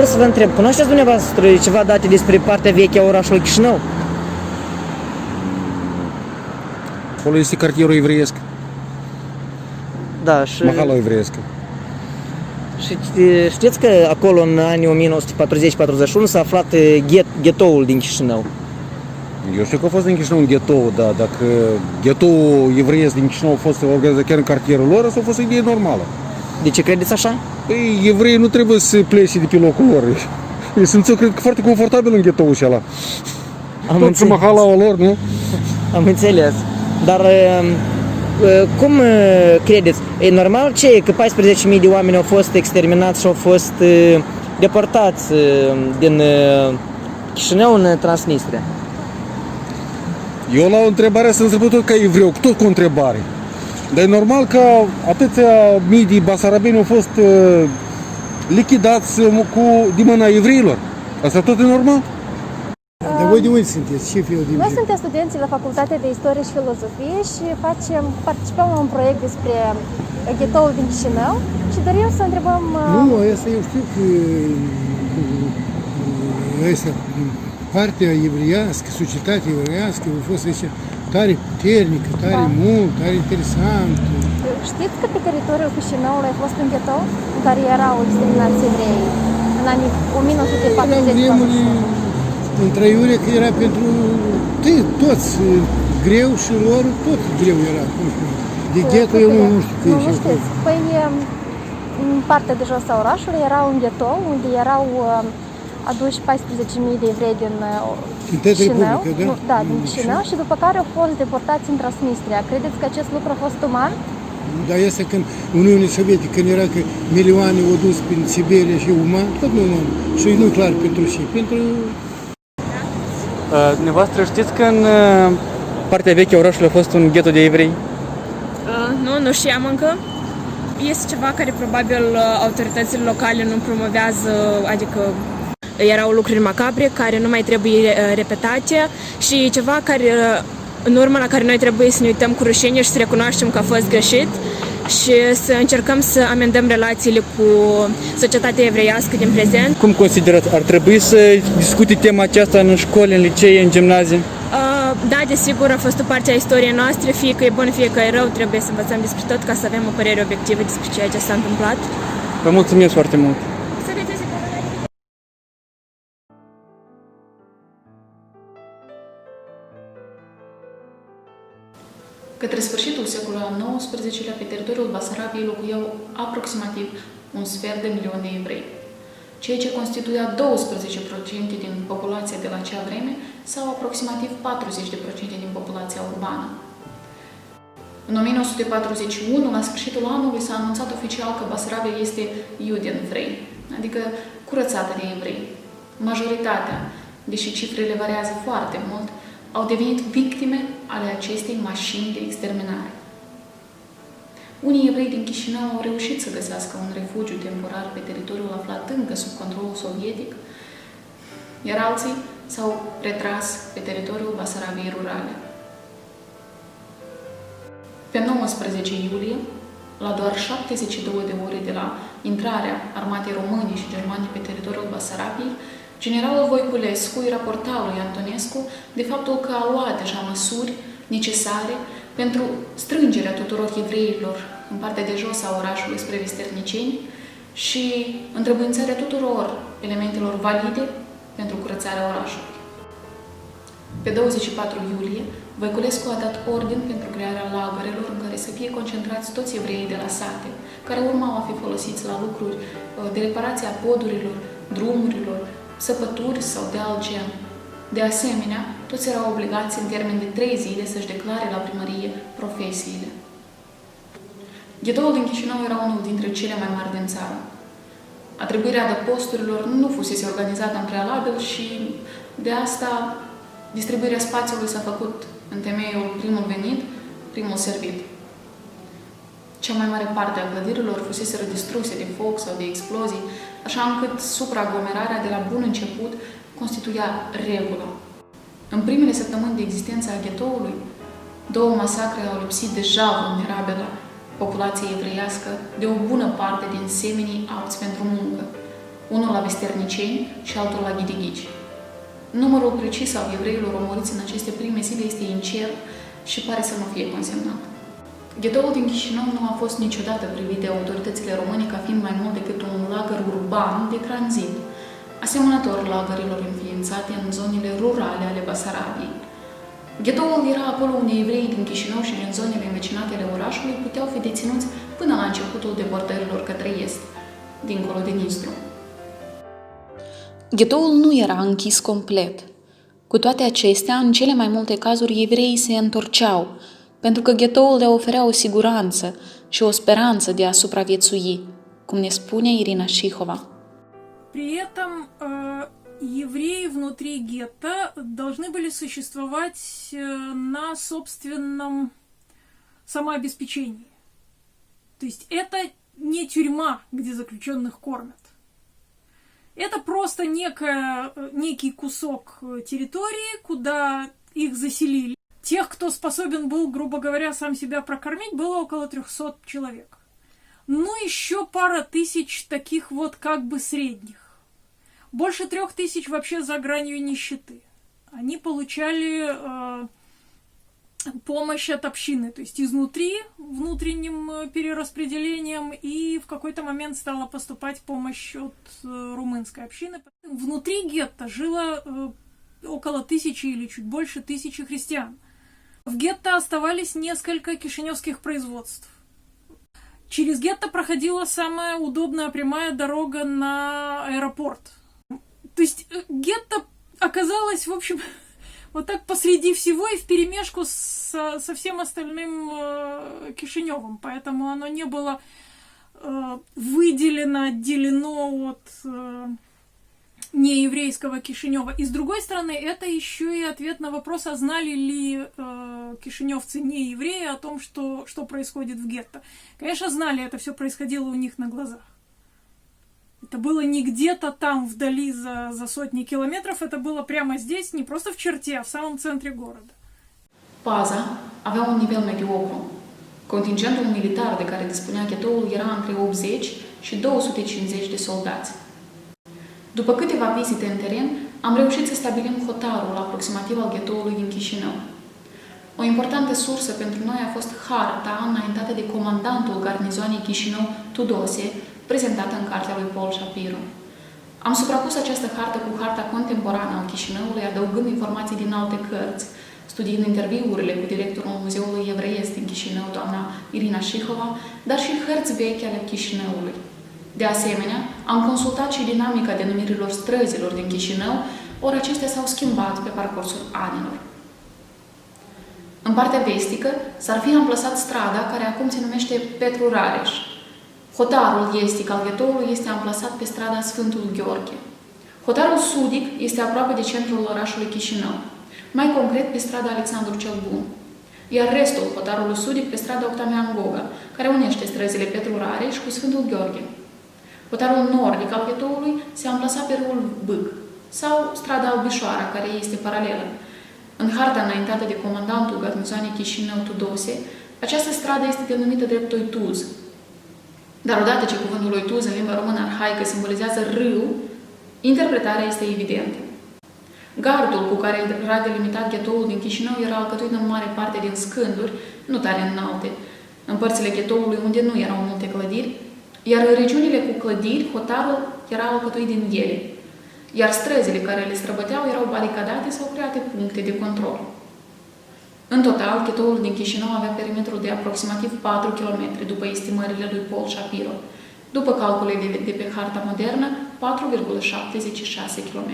vrut să vă întreb, cunoașteți dumneavoastră ceva date despre partea veche a orașului Chișinău? Acolo este cartierul evreiesc, Da, și... mahala evreiescă. Și știți că acolo în anii 1940-41 s-a aflat ghetoul din Chișinău. Eu știu că a fost în Chișinău un ghetou, da, dacă ghetoul evreiesc din Chișinău a fost organizat chiar în cartierul lor, asta a fost o idee normală. De ce credeți așa? Păi, evreii nu trebuie să plece de pe locul lor. Ei sunt, cred că, foarte confortabil în ghetoul ăla. Tot și mahalaua lor, nu? Am înțeles. Dar cum credeți? E normal că 14.000 de oameni au fost exterminați și au fost deportați din Chișinău în Transnistria? Eu la o întrebare să întreb tot ca evreu, tot cu o întrebare. Dar e normal că atâția mii de basarabeni au fost lichidați din mâna evreilor. Asta tot e normal? Dar voi de unde sunteți? Ce fel de... Noi suntem studenți la Facultatea de Istorie și Filozofie și participăm la un proiect despre ghetoul din Chișinău și dorim să întrebăm... Nu, asta eu știu că asta, partea evreiască, societatea evreiască a fost așa, tare puternică, tare mult, tare interesant. Știți că pe teritoriul Chișinăului a fost un ghetou în care erau exterminați evrei în anii 1940? Întraiurea că era pentru toți greu și lor tot greu era. De gheto eu nu știu. Nu știți. Păi în partea de jos a orașului era un ghetou unde erau aduși 14.000 de evrei din Chișinău. Da, din Chișinău și după care au fost deportați în Transnistria. Credeți că acest lucru a fost uman? Dar este când Uniunea Sovietică, când era că milioane au dus prin Siberia și uman, tot nu uman. Și nu clar pentru și pentru... Dumneavoastră știți că în partea veche a orașului a fost un ghetto de evrei? Nu știam încă. Este ceva care probabil autoritățile locale nu promovează, adică erau lucruri macabre care nu mai trebuie repetate și ceva care, în urmă la care noi trebuie să ne uităm cu rușine și să recunoaștem că a fost greșit și să încercăm să amendăm relațiile cu societatea evreiască din prezent. Cum considerați? Ar trebui să discute tema aceasta în școli, în licee, în gimnazii? Da, desigur, a fost o parte a istoriei noastre, fie că e bun, fie că e rău, trebuie să învățăm despre tot ca să avem o părere obiectivă despre ceea ce s-a întâmplat. Vă mulțumesc foarte mult! Către sfârșitul secolului al XIX-lea, pe teritoriul Basarabiei locuiau aproximativ 1,5 de evrei, ceea ce constituia 12% din populația de la acea vreme sau aproximativ 40% din populația urbană. În 1941, la sfârșitul anului, s-a anunțat oficial că Basarabia este Judenfrei, adică curățată de evrei. Majoritatea, deși cifrele variază foarte mult, au devenit victime ale acestei mașini de exterminare. Unii evrei din Chișinău au reușit să găsească un refugiu temporar pe teritoriul aflat încă sub controlul sovietic, iar alții s-au retras pe teritoriul Basarabiei rurale. Pe 19 iulie, la doar 72 de ore de la intrarea armatei române și germane pe teritoriul Basarabiei, generalul Voiculescu îi raporta lui Antonescu de faptul că a luat deja măsuri necesare pentru strângerea tuturor evreilor în partea de jos a orașului spre Visterniceni și întrebuințarea tuturor elementelor valide pentru curățarea orașului. Pe 24 iulie, Voiculescu a dat ordin pentru crearea lagărelor în care să fie concentrați toți evreii de la sate, care urmau a fi folosiți la lucruri de reparație a podurilor, drumurilor, săpături sau de alt gen. De asemenea, toți erau obligați în termen de 3 zile să-și declare la primărie profesiile. Ghetoul din Chișinău era unul dintre cele mai mari din țară. Atribuirea adăposturilor nu fusese organizată în prealabil și de asta distribuirea spațiului s-a făcut în temeiul primul venit, primul servit. Cea mai mare parte a clădirilor fuseseră distruse de foc sau de explozii, așa încât supraaglomerarea de la bun început constituia regula. În primele săptămâni de existență a ghetoului, 2 masacre au lipsit deja vulnerabila populație evreiască de o bună parte din semenii apți pentru muncă. unul la Bisterniceni și altul la Ghidighici. Numărul precis al evreilor omoriți în aceste prime zile este incert și pare să nu fie consemnat. Ghetoul din Chișinău nu a fost niciodată privit de autoritățile române ca fiind mai mult decât un lagăr urban de tranzit, asemănător lagărilor înființate în zonele rurale ale Basarabiei. Ghetoul era acolo unde evreii din Chișinău și din zonele învecinate ale orașului puteau fi deținuți până la începutul deportărilor către est, dincolo de Nistru. Ghetoul nu era închis complet. Cu toate acestea, în cele mai multe cazuri, evreii se întorceau, pentru că ghetoul le oferea o siguranță și o speranță de a supraviețui, cum ne spune Irina Șihova. При этом евреи внутри гетто должны были существовать на собственном самообеспечении. То есть это не тюрьма, где заключенных кормят. Это просто некий кусок территории, куда их заселили. Тех, кто способен был, грубо говоря, сам себя прокормить, было около 300 человек. Ну, еще пара тысяч таких вот как бы средних. Больше 3000 вообще за гранью нищеты. Они получали помощь от общины, то есть изнутри, внутренним перераспределением, и в какой-то момент стала поступать помощь от румынской общины. Внутри гетто жило около 1000 или чуть больше 1000 христиан. В гетто оставались несколько кишиневских производств. Через гетто проходила самая удобная прямая дорога на аэропорт. То есть гетто оказалось, в общем, вот так посреди всего и вперемешку со всем остальным Кишиневым. Поэтому оно не было выделено, отделено от нееврейского Кишинева. И с другой стороны, это еще и ответ на вопрос, а знали ли кишиневцы неевреи о том, что происходит в гетто. Конечно, знали, это все происходило у них на глазах. Это было не где-то там вдали за сотни километров, это было прямо здесь, не просто в черте, а в самом центре города. Paza avea un nivel mediocru. Contingentul militar de care dispunea ghetoul era între 80 și 250 de soldați. După câteva vizite în teren, am reușit să stabilim hotarul aproximativ al ghetoului din Chișinău. O importantă sursă pentru noi a fost harta înaintată de comandantul garnizoanei Chișinău, Tudose, prezentată în cartea lui Paul Shapiro. Am suprapus această hartă cu harta contemporană al Chișinăului, adăugând informații din alte cărți, studiind interviurile cu directorul Muzeului Evreiesc din Chișinău, doamna Irina Șihova, dar și hărți vechi ale Chișinăului. De asemenea, am consultat și dinamica denumirilor străzilor din Chișinău, ori acestea s-au schimbat pe parcursul anilor. În partea vestică s-ar fi amplasat strada care acum se numește Petru Rareș. Hotarul estic al ghetoului este amplasat pe strada Sfântul Gheorghe. Hotarul sudic este aproape de centrul orașului Chișinău, mai concret pe strada Alexandru cel Bun, iar restul hotarului sudic pe strada Octavian Goga, care unește străzile Petru Rareș cu Sfântul Gheorghe. Hotarul nordic al ghetoului se amplasa pe râul Bâc, sau strada Albișoara, care este paralelă. În harta înaintată de comandantul garnizoanei Chișinău Tudose, această stradă este denumită drept Oituz. Dar odată ce cuvântul Oituz în limba română arhaică simbolizează râu, interpretarea este evidentă. Gardul cu care era delimitat ghetoul din Chișinău era alcătuit în mare parte din scânduri, nu tare înalte, în părțile ghetoului unde nu erau multe clădiri, iar în regiunile cu clădiri, hotarul era alcătuit din ele, iar străzile care le străbăteau erau baricadate sau create puncte de control. În total, ghetoul din Chișinău avea perimetrul de aproximativ 4 km, după estimările lui Paul Shapiro. După calculele de pe harta modernă, 4,76 km.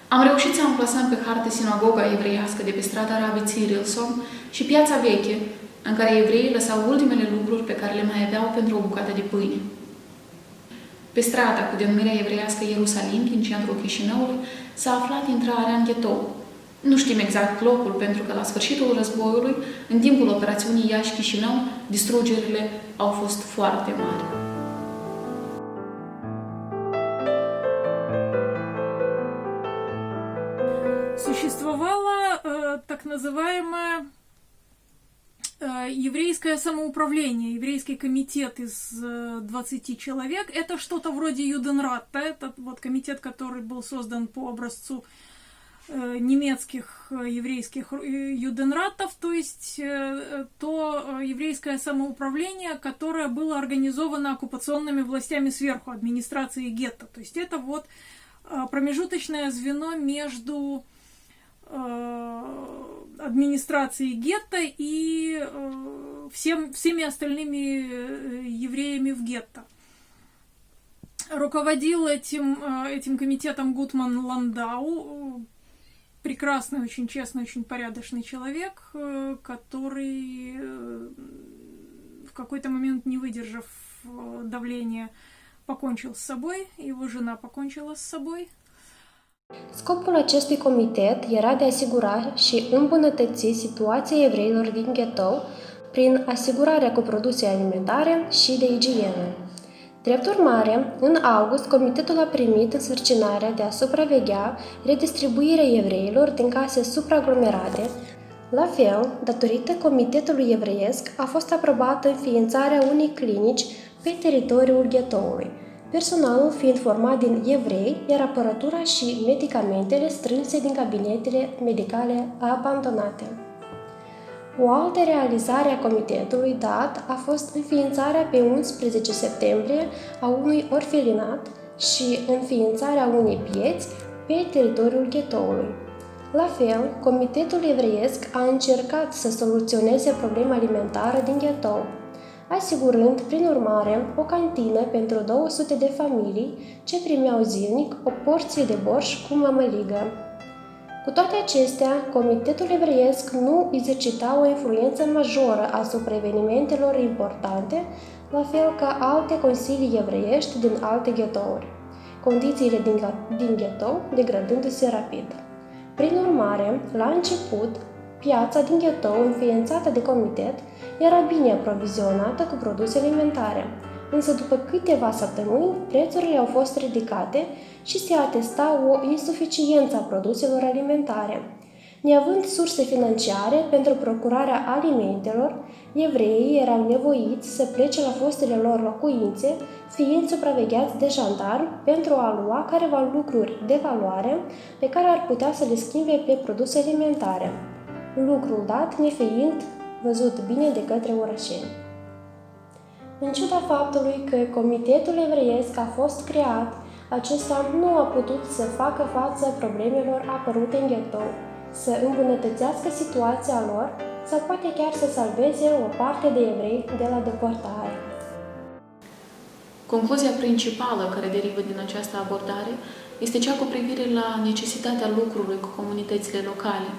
Am reușit să amplasăm pe hartă sinagoga evreiască de pe strada Rabbi Țirilson și piața veche, în care evreii lăsau ultimele lucruri pe care le mai aveau pentru o bucată de pâine. Pe strada cu denumirea evreiască Ierusalim, din centrul Chișinăului, s-a aflat intrarea în ghetou. Nu știm exact locul, pentru că la sfârșitul războiului, în timpul operațiunii Iași-Chișinău, distrugerile au fost foarte mari. Существовала так называемая еврейское самоуправление, еврейский комитет из 20 человек, это что-то вроде Юденрата, это вот комитет, который был создан по образцу немецких еврейских юденратов, то есть то еврейское самоуправление, которое было организовано оккупационными властями сверху, администрацией гетто. То есть это вот промежуточное звено между администрацией гетто и всеми остальными евреями в гетто. Руководил этим комитетом Гутман Ландау, прекрасный, очень честный, очень порядочный человек, который в какой-то момент, не выдержав давления, покончил с собой, его жена покончила с собой. Scopul acestui comitet era de a asigura și îmbunătăți situația evreilor din ghetou prin asigurarea cu produse alimentare și de igienă. Drept urmare, în august, comitetul a primit însărcinarea de a supraveghea redistribuirea evreilor din case supraaglomerate. La fel, datorită comitetului evreiesc, a fost aprobată înființarea unei clinici pe teritoriul ghetoului, personalul fiind format din evrei, iar aparatura și medicamentele strânse din cabinetele medicale abandonate. O altă realizare a comitetului dat a fost înființarea pe 11 septembrie a unui orfelinat și înființarea unei pieți pe teritoriul ghetoului. La fel, comitetul evreiesc a încercat să soluționeze problema alimentară din ghetou, asigurând, prin urmare, o cantină pentru 200 de familii ce primeau zilnic o porție de borș cu mămăligă. Cu toate acestea, comitetul evreiesc nu exercita o influență majoră asupra evenimentelor importante, la fel ca alte consilii evreiești din alte ghetouri, condițiile din ghetou degradându-se rapid. Prin urmare, la început, piața din ghetou, înființată de comitet, era bine aprovizionată cu produse alimentare, însă după câteva săptămâni, prețurile au fost ridicate și se atesta o insuficiență a produselor alimentare. Neavând surse financiare pentru procurarea alimentelor, evreii erau nevoiți să plece la fostele lor locuințe, fiind supravegheați de jandarmi pentru a lua careva lucruri de valoare pe care ar putea să le schimbe pe produse alimentare, lucrul dat nefiind văzut bine de către orășeni. În ciuda faptului că comitetul evreiesc a fost creat, acesta nu a putut să facă față problemelor apărute în ghetou, să îmbunătățească situația lor sau poate chiar să salveze o parte de evrei de la deportare. Concluzia principală care derivă din această abordare este cea cu privire la necesitatea lucrului cu comunitățile locale,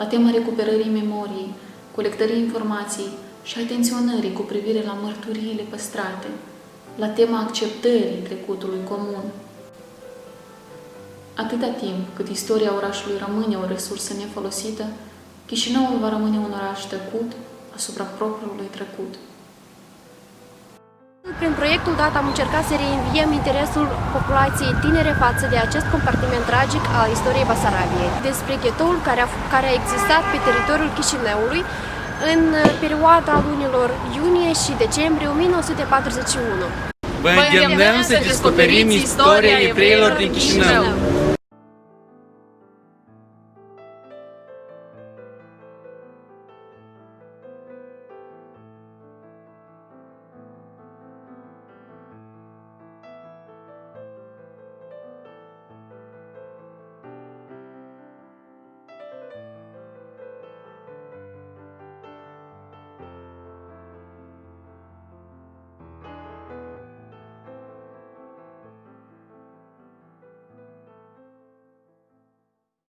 la tema recuperării memoriei, colectării informației și atenționării cu privire la mărturiile păstrate, la tema acceptării trecutului comun. Atâta timp cât istoria orașului rămâne o resursă nefolosită, Chișinăul va rămâne un oraș tăcut asupra propriului trecut. Prin proiectul dat am încercat să reînviem interesul populației tinere față de acest compartiment tragic al istoriei Basarabiei, despre ghetoul care a existat pe teritoriul Chișinăului în perioada lunilor iunie și decembrie 1941. Vă îndemnăm să descoperim istoria evreilor din Chișinău.